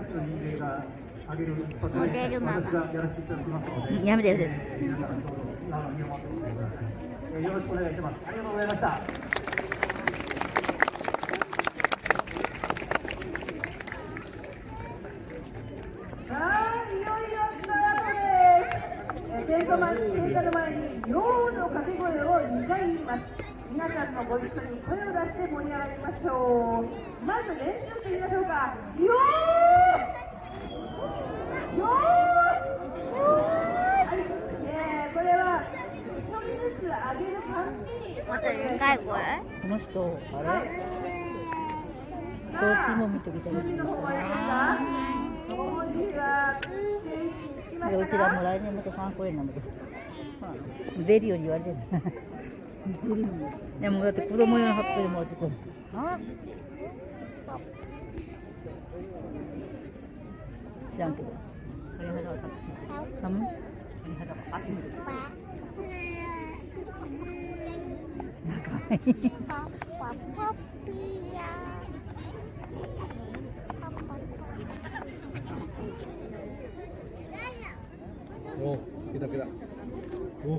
す人間があげることで私がやらせていただきますので、やめてやめて。皆さんどうぞ見守ってください。よろしくお願いします。ありがとうございました。点火の前によーの掛け声を2回言います。皆さんもご一緒に声を出して盛り上がりましょう。まず練習してみましょうか。よーよー、はい、これは1人ずつ上げる感じにまた2回声。この人あれ調子も見てきてるんですよ。うちらも来年また3公演なんだけど、出るように言われてる。いやもうだって子供用の発表でもらってくる。知らんけど。鳥肌は寒い？鳥肌は汗も出る。長い。お、来た来た。お、お、お、お。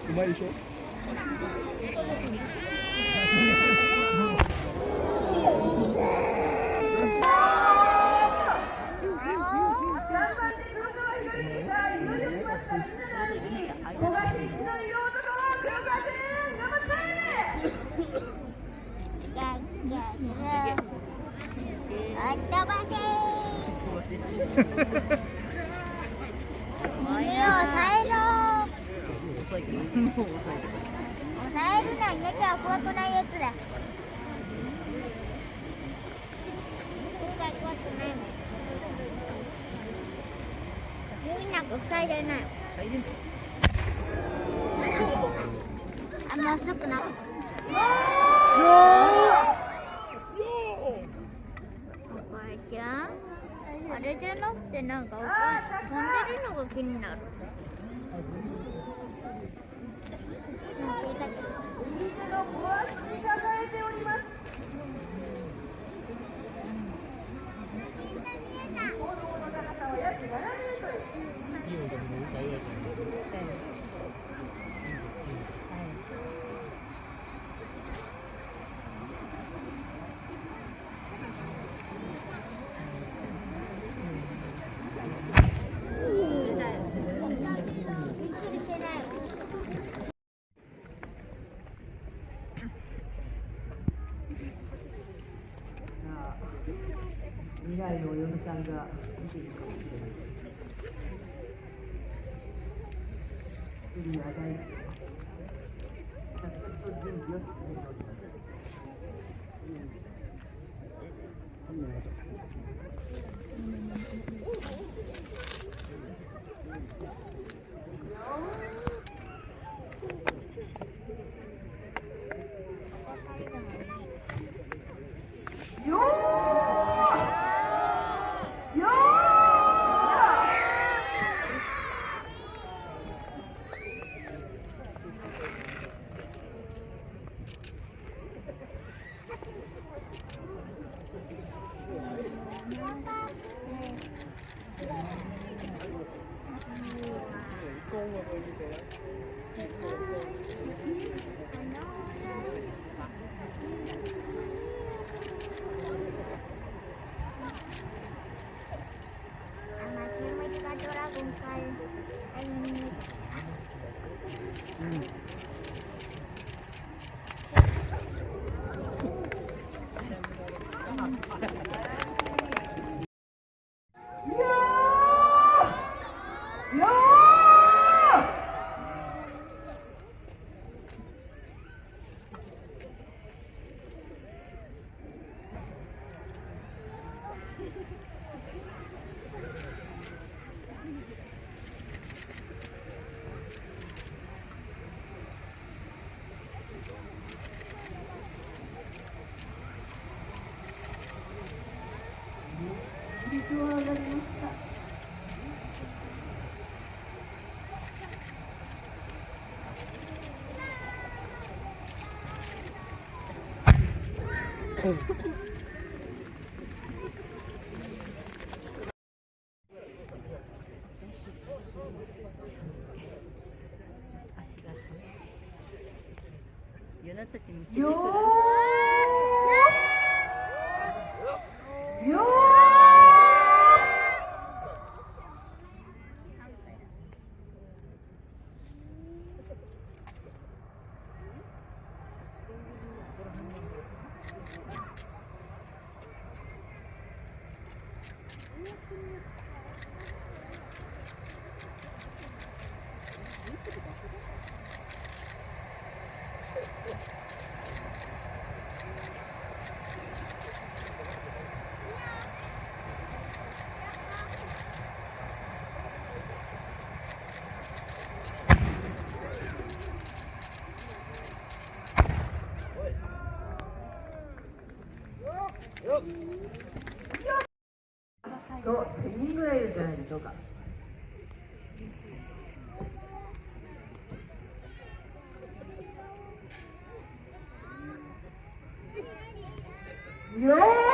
うまいでしょ。抑えるな、入れちゃ怖くないやつだ。今回怖くないもん。みんな塞いでない。あんま遅くなかった。お母ちゃん、あれじゃなくてなんか飛んでるのが気になる。未来のお嫁さんが見ているかもしれません。次は大事です。着々と準備を進めております。ユナたち見ててください。よと1000人ぐらいいるんじゃないでしょうか。よー